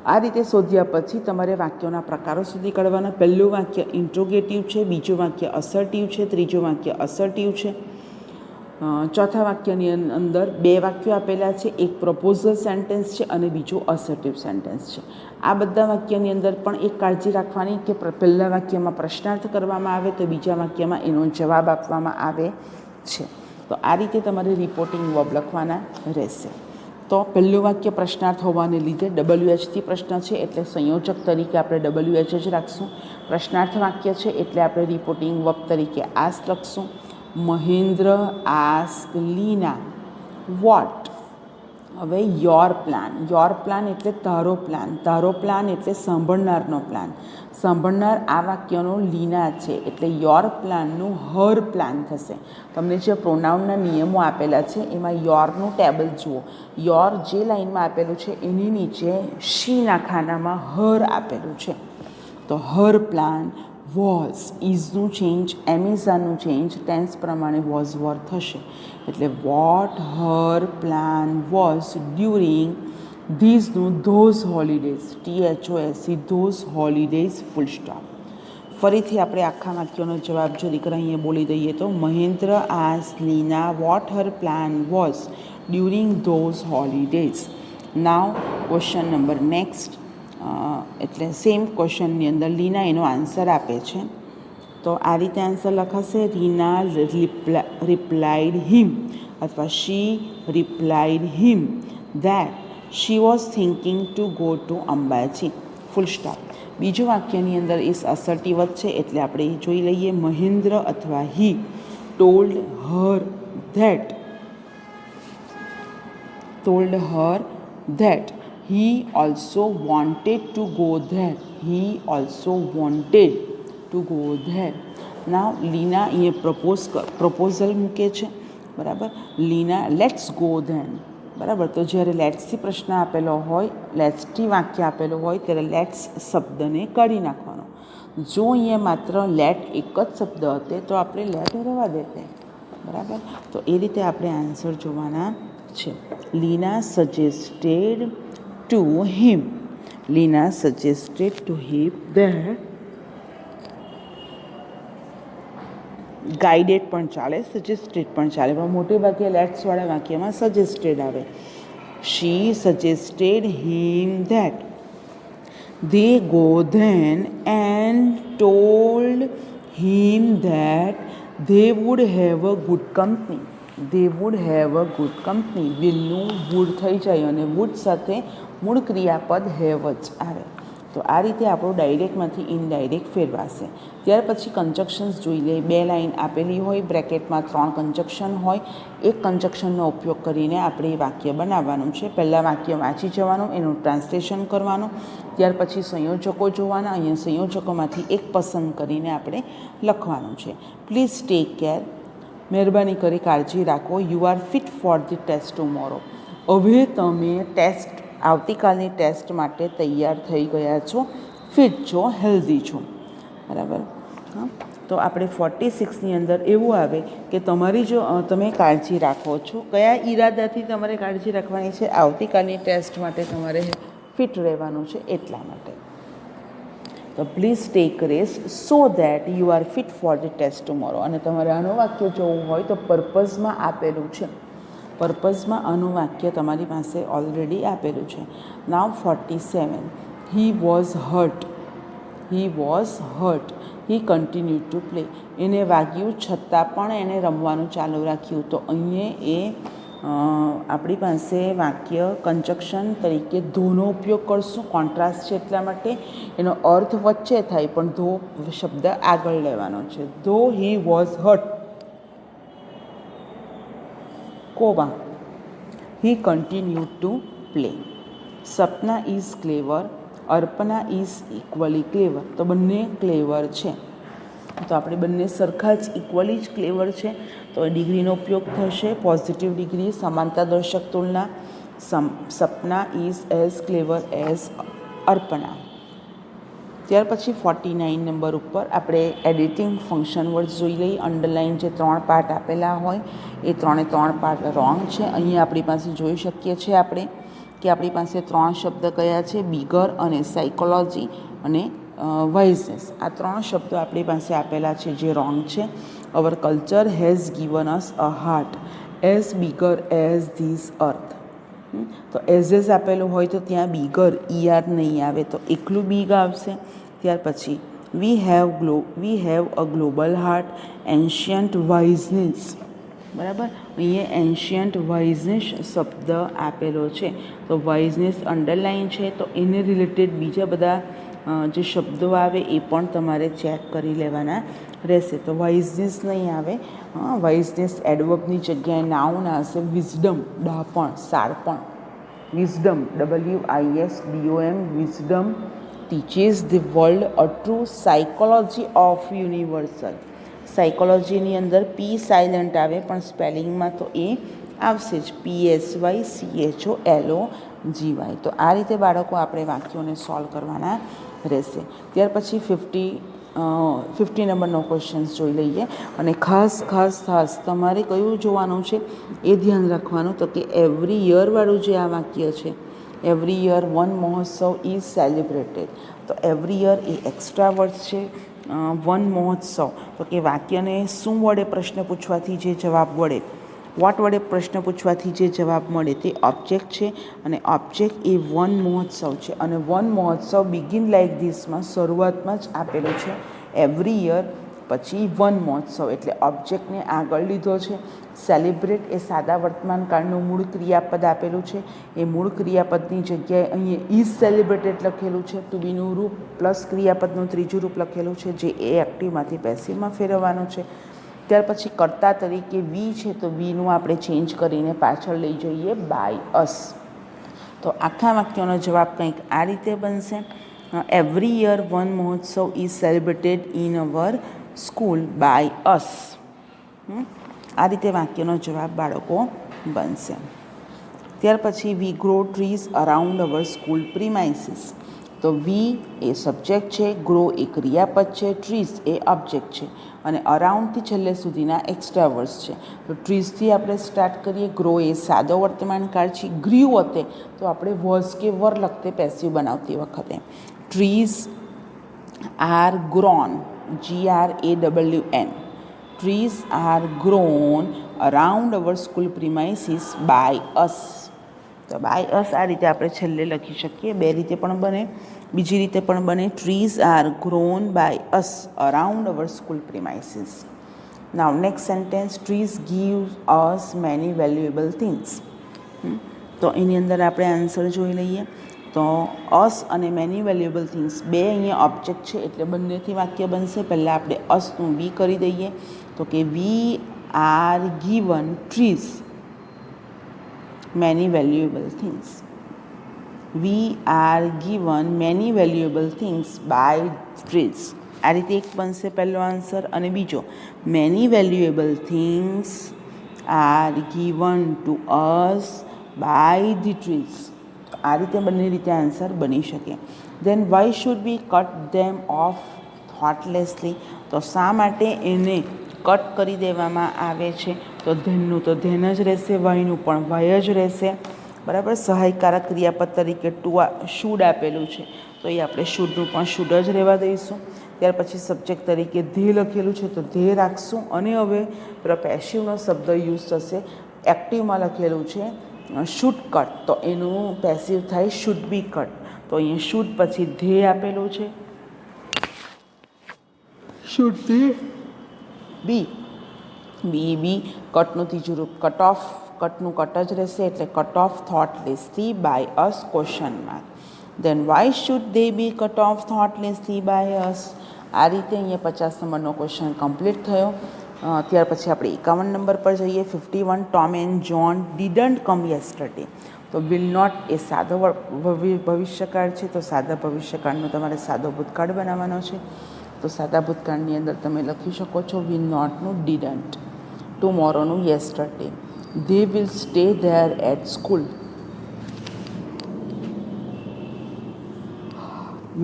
આ રીતે શોધ્યા પછી તમારે વાક્યોના પ્રકારો શોધી કાઢવાના. પહેલું વાક્ય ઇન્ટ્રોગેટિવ છે, બીજું વાક્ય અસર્ટિવ છે, ત્રીજું વાક્ય અસર્ટિવ છે. ચોથા વાક્યની અંદર 2 વાક્યો આપેલા છે, એક પ્રપોઝલ સેન્ટેન્સ છે અને બીજું અસર્ટિવ સેન્ટેન્સ છે. આ બધા વાક્યની અંદર પણ એક કાળજી રાખવાની કે પહેલા વાક્યમાં પ્રશ્નાર્થ કરવામાં આવે તો બીજા વાક્યમાં એનો જવાબ આપવામાં આવે છે. તો આ રીતે તમારે રિપોર્ટિંગ વર્બ લખવાના રહેશે. તો પહેલું વાક્ય પ્રશ્નાર્થ હોવાને લીધે WH થી પ્રશ્ન છે એટલે સંયોજક તરીકે આપણે WH જ રાખશું. પ્રશ્નાર્થ વાક્ય છે એટલે આપણે રિપોર્ટિંગ વર્બ તરીકે આસ લખશું. Mahendra ask Leena vote. હવે યોર પ્લાન એટલે તારો પ્લાન એટલે સાંભળનારનો પ્લાન. સાંભળનાર આ વાક્યનો લીના છે એટલે યોર પ્લાનનું હર પ્લાન થશે. તમને જે પ્રોનાઉનના નિયમો આપેલા છે એમાં યોરનું ટેબલ જુઓ. યોર જે લાઇનમાં આપેલું છે એની નીચે શીના ખાનામાં હર આપેલું છે. તો હર પ્લાન વોઝ, ઇઝનું ચેન્જ, એમિઝાનું ચેન્જ ટેન્સ પ્રમાણે વોઝ વર થશે. એટલે what her plan was during ધીઝનું those holidays, THOS, those holidays, full stop. ફરીથી આપણે આખા વાક્યનો જવાબ જો દીકરા અહીંયા બોલી દઈએ તો Mahendra ask Leena what her plan was during those holidays. Now question number next. એટલે સેમ ક્વેશ્ચનની અંદર લીના એનો આન્સર આપે છે. તો આ રીતે આન્સર લખાશે. રીના રિપ્લાઇડ હિમ અથવા she replied him that she was thinking to go to Ambaji, full stop. બીજું વાક્યની અંદર એ અસર્ટિવ જ છે એટલે આપણે એ જોઈ લઈએ. મહેન્દ્ર અથવા હી told Har that he also wanted to go there. Now લીના અહીંયા પ્રપોઝલ મૂકે છે. બરાબર, લીના લેટ્સ ગો ધેન. બરાબર, તો જ્યારે લેટ્સથી પ્રશ્ન આપેલો હોય, લેટ્સથી વાક્ય આપેલો હોય ત્યારે લેટ્સ શબ્દને કાઢી નાખવાનો. જો અહીંયા માત્ર લેટ એક જ શબ્દ હતે તો આપણે લેટ રહેવા દેતે. બરાબર, તો એ રીતે આપણે આન્સર જોવાના છે. Leena suggested to him that guided પણ ચાલે, સજેસ્ટેડ પણ ચાલે, પણ મોટે ભાગે લેટ્સવાળા વાક્યમાં સજેસ્ટેડ આવે. She suggested him that. They go then and told him that they would have a good company. They would have a good company. વિલનું would થઈ જાય અને would સાથે મૂળ ક્રિયાપદ have જ આવે. તો આ રીતે આપણું ડાયરેક્ટમાંથી ઇનડાયરેક્ટ ફેરવાશે. ત્યાર પછી કન્જક્શન્સ જોઈ લઈએ. 2 લાઇન આપેલી હોય, બ્રેકેટમાં 3 કન્જક્શન હોય. એક કન્જક્શનનો ઉપયોગ કરીને આપણે એ વાક્ય બનાવવાનું છે. પહેલાં વાક્ય વાંચી જવાનું, એનું ટ્રાન્સલેશન કરવાનું, ત્યાર પછી સંયોજકો જોવાના. અહીંયા સંયોજકોમાંથી એક પસંદ કરીને આપણે લખવાનું છે. Please take care. મહેરબાની કરી કાળજી રાખો. You are fit for the test tomorrow. હવે તમે આવતીકાલની ટેસ્ટ માટે તૈયાર થઈ ગયા છો, ફિટ છો, હેલ્ધી છો. બરાબર. હા, તો આપણે 46ની અંદર એવું આવે કે તમારી જો તમે કાળજી રાખો છો, કયા ઈરાદાથી તમારે કાળજી રાખવાની છે? આવતીકાલની ટેસ્ટ માટે તમારે ફિટ રહેવાનું છે એટલા માટે. તો please take rest so that you are fit for the test tomorrow. અને તમારે આનું વાક્ય જોવું હોય તો પર્પઝમાં આપેલું છે. પર્પઝમાં આનું વાક્ય તમારી પાસે ઓલરેડી આપેલું છે. નાવ 47. હી was hurt. He was hurt. He continue to play. એને વાગ્યું છતાં પણ એણે રમવાનું ચાલુ રાખ્યું. તો અહીંયા એ આપણી પાસે વાક્ય કન્જક્શન તરીકે ધોનો ઉપયોગ કરશું. કોન્ટ્રાસ્ટ છે એટલા માટે એનો અર્થ વચ્ચે થાય, પણ ધો શબ્દ આગળ લેવાનો છે. Though he was hurt, comma, he continue to play. Sapna is clever. Arpana is equally clever. તો બંને ક્લેવર છે. તો આપણે બંને સરખા જ ઇક્વલી જ ક્લેવર છે. તો ડિગ્રીનો ઉપયોગ થશે, પોઝિટિવ ડિગ્રી, સમાનતા દર્શક તુલના. સપના ઇઝ એઝ ક્લેવર એઝ અર્પના. ત્યાર પછી 49 નંબર ઉપર આપણે એડિટિંગ ફંક્શન વર્ડ્સ જોઈ લઈએ. અંડરલાઇન જે 3 પાર્ટ આપેલા હોય એ 3 પાર્ટ રોંગ છે. અહીંયા આપણી પાસે જોઈ શકીએ છીએ આપણે કે આપણી પાસે 3 શબ્દ કયા છે? બિગર અને સાયકોલોજી અને વાઇઝનેસ. આ 3 શબ્દો આપણી પાસે આપેલા છે જે રોંગ છે. અવર culture has given us a heart as bigger as this અર્થ. તો એઝ આપેલું હોય તો ત્યાં બિગર ER નહીં આવે, તો એકલું બિગ આવશે. ત્યાર પછી we have a global heart ancient wiseness. બરાબર. અહીંયા એન્શિયન્ટ વાઇઝનેસ શબ્દ આપેલો છે. તો વાઇઝનેસ અંડરલાઇન છે, તો એને રિલેટેડ બીજા બધા જે શબ્દો આવે એ પણ તમારે ચેક કરી લેવાના રહેશે. તો વાઇઝનેસ નહીં આવે. વાઇઝનેસ એડવર્બની જગ્યાએ નાઉન આવશે. વિઝડમ, ડાપણ, સારપણ. Wisdom, WISDOM, wisdom teaches the world a true psychology of universal. સાયકોલોજીની અંદર પી સાયલન્ટ આવે, પણ સ્પેલિંગમાં તો એ આવશે જ, PSYCHOLOGY. તો આ રીતે બાળકો આપણે વાક્યોને સોલ્વ કરવાના રહેશે. ત્યાર પછી 50 નંબરનો ક્વેશ્ચન્સ જોઈ લઈએ. અને ખાસ તમારે કયું જોવાનું છે એ ધ્યાન રાખવાનું. તો કે એવરી યરવાળું જે આ વાક્ય છે, every year Van Mahotsav is celebrated. તો એવરી યર એ એક્સ્ટ્રા વર્ડ છે. વન મહોત્સવ, તો કે વાક્યને શું વડે પ્રશ્ન પૂછવાથી જે જવાબ વડે, વોટ વડે પ્રશ્ન પૂછવાથી જે જવાબ મળે તે ઓબ્જેક્ટ છે. અને ઓબ્જેક્ટ એ વન મહોત્સવ છે. અને વન મહોત્સવ બિગિન લાઇક ધીસમાં શરૂઆતમાં જ આપેલું છે. એવરી યર પછી વન મહોત્સવ એટલે ઓબ્જેક્ટને આગળ લીધો છે. સેલિબ્રેટ એ સાદા વર્તમાનકાળનું મૂળ ક્રિયાપદ આપેલું છે. એ મૂળ ક્રિયાપદની જગ્યાએ અહીંયા ઇઝ સેલિબ્રેટેડ લખેલું છે. ટુ બીનું રૂપ પ્લસ ક્રિયાપદનું ત્રીજું રૂપ લખેલું છે, જે એ એક્ટિવમાંથી પેસિવમાં ફેરવવાનું છે. ત્યાર પછી કર્તા તરીકે વી છે, તો વીનું આપણે ચેન્જ કરીને પાછળ લઈ જઈએ બાય અસ. તો આખા વાક્યનો જવાબ કંઈક આ રીતે બનશે. Every year Van Mahotsav is celebrated in our school by us. આ રીતે વાક્યનો જવાબ બાળકો બનશે. ત્યાર પછી we grow trees around our school premises. તો વી એ સબ્જેક્ટ છે, ગ્રો એ ક્રિયાપદ છે, ટ્રીઝ એ ઓબ્જેક્ટ છે, અને અરાઉન્ડથી છેલ્લે સુધીના એક્સ્ટ્રા વર્ડ્સ છે. તો ટ્રીઝથી આપણે સ્ટાર્ટ કરીએ. ગ્રો એ સાદો વર્તમાનકાળ છે. ગ્રીવ હતે તો આપણે વોઝ કે વર લખતે પેસિવ બનાવતી વખતે. Trees are grown, GRAWN. Trees are grown around our school premises by us. તો બાય અસ આ રીતે આપણે છેલ્લે લખી શકીએ. બે રીતે પણ બને, બીજી રીતે પણ બને. Trees are grown by us around our school premises. Now next sentence, trees give us many valuable things. તો એની અંદર આપણે આન્સર જોઈ લઈએ. તો અસ અને મેની વેલ્યુએબલ થિંગ્સ બે અહીંયા ઓબ્જેક્ટ છે એટલે બંનેથી વાક્ય બનશે. પહેલાં આપણે અસનું વી કરી દઈએ તો કે we are given trees many valuable things. We are given many valuable things by trees. આ રીતે એક બનશે પહેલો આન્સર. અને બીજો, many valuable things are given to us by the trees. આ રીતે બંને રીતે આન્સર બની શકે. Then why should we cut them off thoughtlessly? તો શા માટે એને કટ કરી દેવામાં આવે છે? તો ધેનનું તો ધેન જ રહેશે, વાયનું પણ વાય જ રહેશે. બરાબર. સહાયકારક ક્રિયાપદ તરીકે ટુ શુડ આપેલું છે તો એ આપણે શુડનું પણ શુડ જ રહેવા દઈશું. ત્યાર પછી સબ્જેક્ટ તરીકે ધે લખેલું છે તો ધે રાખશું. અને હવે પેસિવનો શબ્દ યુઝ થશે. એક્ટિવમાં લખેલું છે શુડ કટ તો એનું પેસિવ થાય શુડ બી કટ. તો અહીંયા શુડ પછી ધે આપેલું છે, શુડ ધે બી બી કટનું ત્રીજું રૂપ કટ ઓફ. કટનું કટ જ રહેશે એટલે cut off thoughtlessly by us question mark. Then why should they be cut off thoughtlessly by us. આ રીતે અહીંયા 50 નંબરનો ક્વેશ્ચન કમ્પ્લીટ થયો. ત્યાર પછી આપણે 51 નંબર પર જઈએ. 51, Tom and John didn't come yesterday. તો વિલ નોટ એ સાદો ભવિષ્યકાળ છે તો સાદા ભવિષ્યકાળનો તમારે સાદો ભૂતકાળ બનાવવાનો છે. તો સાદા ભૂતકાળની અંદર તમે લખી શકો છો વિલ નોટનું ડીડન્ટ, ટુમોરોનું yesterday, they will stay there at school,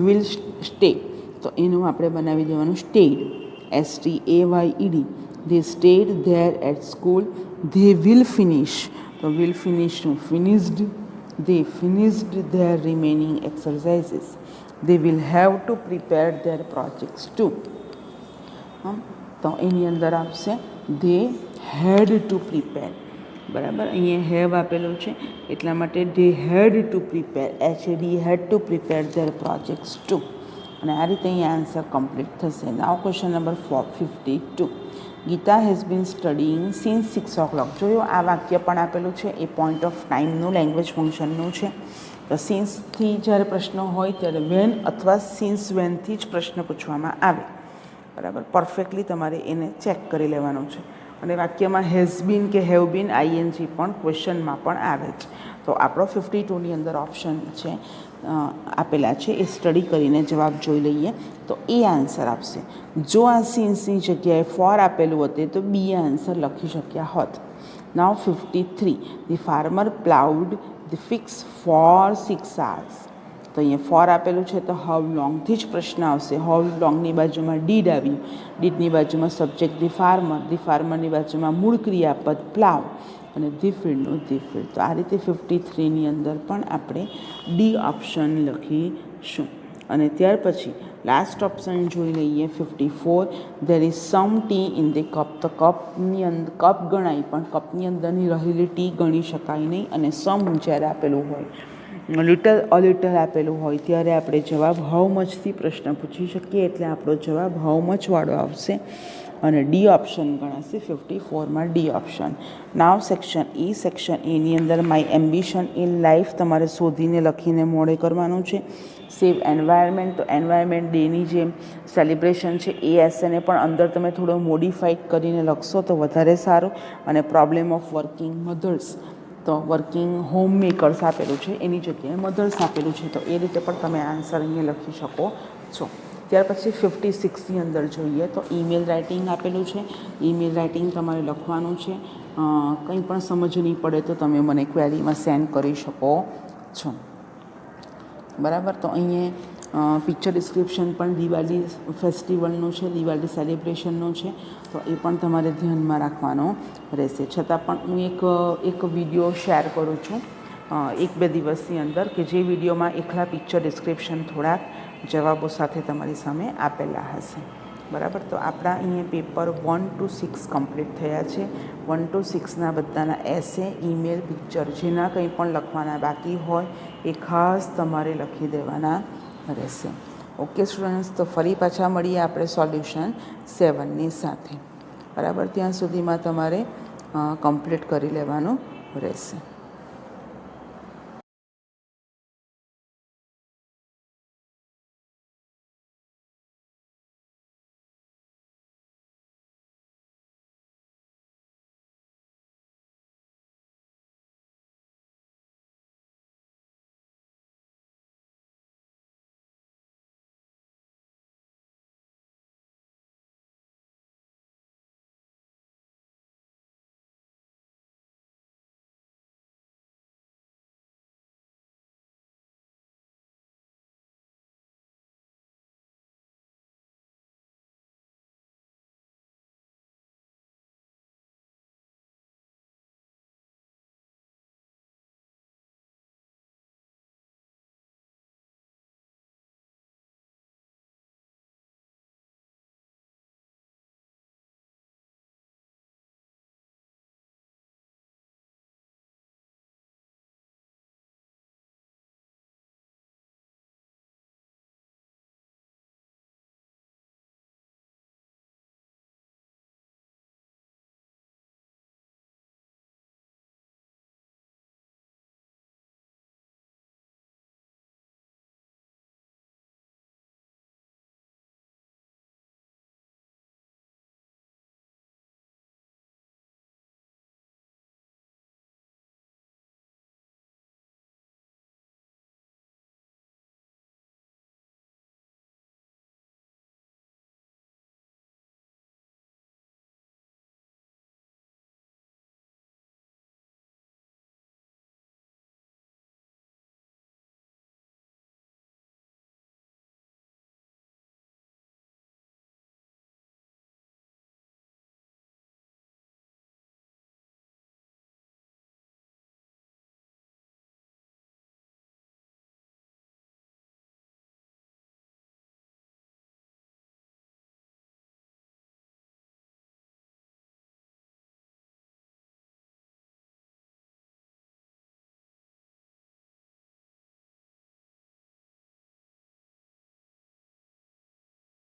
will stay તો એનું આપણે બનાવી દેવાનું stayed, STAYED. they stayed there at school. they will finish તો will finishનું finished, they finished their remaining exercises. they will have to prepare their projects too. તો એની અંદર આપશે they had to prepare. બરાબર. અહીંયા હેવ આપેલું છે એટલા માટે they had to prepare, HAD to prepare their projects too. અને આ રીતે અહીંયા આન્સર કમ્પ્લીટ થશે. Now question number 52. Geeta has been studying since 6 o'clock. જોયું આ વાક્ય પણ આપેલું છે એ પોઈન્ટ ઓફ ટાઈમનું લેંગ્વેજ ફંક્શનનું છે. તો સિન્સથી જ્યારે પ્રશ્ન હોય ત્યારે વેન અથવા સિન્સ વેનથી જ પ્રશ્ન પૂછવામાં આવે. બરાબર. પરફેક્ટલી તમારે એને ચેક કરી લેવાનું છે. અને વાક્યમાં હેઝ બીન કે હેવ બીન ING પણ ક્વેશ્ચનમાં પણ આવે છે. તો આપણો 52ની અંદર ઓપ્શન છે આપેલા છે એ સ્ટડી કરીને જવાબ જોઈ લઈએ તો એ આન્સર આપશે. જો આ સિન્સની જગ્યાએ ફોર આપેલું હતું તો બી આન્સર લખી શક્યા હોત. Now 53, the farmer ploughed the fields for 6 hours. તો અહીંયા ફોર આપેલું છે તો હાઉ લોંગથી જ પ્રશ્ન આવશે. હાઉ લોંગની બાજુમાં ડીડ આવ્યું, ડીડની બાજુમાં સબ્જેક્ટ ધી ફાર્મરની બાજુમાં મૂળ ક્રિયાપદ પ્લાવ અને ધી ફિલ્ડનું ધી ફિલ્ડ. તો આ રીતે 53ની અંદર પણ આપણે ડી ઓપ્શન લખીશું. અને ત્યાર પછી લાસ્ટ ઓપ્શન જોઈ લઈએ 54, there is sum T in the cup. તો કપની અંદર કપ ગણાય પણ કપની અંદરની રહેલી ટી ગણી શકાય નહીં. અને સમ જ્યારે આપેલું હોય, લિટલ અલિટલ આપેલું હોય ત્યારે આપણે જવાબ હાઉ મચથી પ્રશ્ન પૂછી શકીએ એટલે આપણો જવાબ હાઉ મચવાળો આવશે. અને ડી ઓપ્શન ગણાશે 54માં ડી ઓપ્શન. નાવ સેક્શન એની અંદર માય એમ્બિશન ઇન લાઈફ તમારે શોધીને લખીને મોડે કરવાનું છે. સેવ એન્વાયરમેન્ટ તો એન્વાયરમેન્ટ ડેની જે સેલિબ્રેશન છે એ એસેને પણ અંદર તમે થોડો મોડિફાઈડ કરીને લખશો તો વધારે સારું. અને પ્રોબ્લેમ ઓફ વર્કિંગ મધર્સ તો વર્કિંગ હોમ મેકર્સ આપેલું છે એની જગ્યાએ મધર્સ આપેલું છે તો એ રીતે પણ તમે આન્સર અહીંયા લખી શકો છો. ત્યાર પછી 56ની અંદર જોઈએ તો ઈમેલ રાઇટિંગ આપેલું છે. ઈમેલ રાઇટિંગ તમારે લખવાનું છે. કંઈ પણ સમજ નહીં પડે તો તમે મને ક્વેરીમાં સેન્ડ કરી શકો છો. બરાબર. તો અહીંયા પિક્ચર ડિસ્ક્રિપ્શન પણ દિવાળી ફેસ્ટિવલનું છે, દિવાળી સેલિબ્રેશનનું છે તો એ પણ તમારે ધ્યાનમાં રાખવાનો રહેશે. છતાં પણ હું એક વિડીયો શેર કરું છું 1-2 દિવસની અંદર કે જે વિડીયોમાં એકલા પિક્ચર ડિસ્ક્રિપ્શન થોડાક જવાબો સાથે તમારી સામે આપેલા હશે. બરાબર. તો આપણા અહીંયા પેપર 1 to 6 કમ્પ્લીટ થયા છે. 1 to 6ના બધાના એસે, ઈમેલ, પિક્ચર જેના કંઈ પણ લખવાના બાકી હોય એ ખાસ તમારે લખી દેવાના રહેશે. ઓકે સ્ટુડન્ટ્સ, તો ફરી પાછા મળીએ આપણે સોલ્યુશન 7ની સાથે. બરાબર, ત્યાં સુધીમાં તમારે કમ્પ્લીટ કરી લેવાનું રહેશે.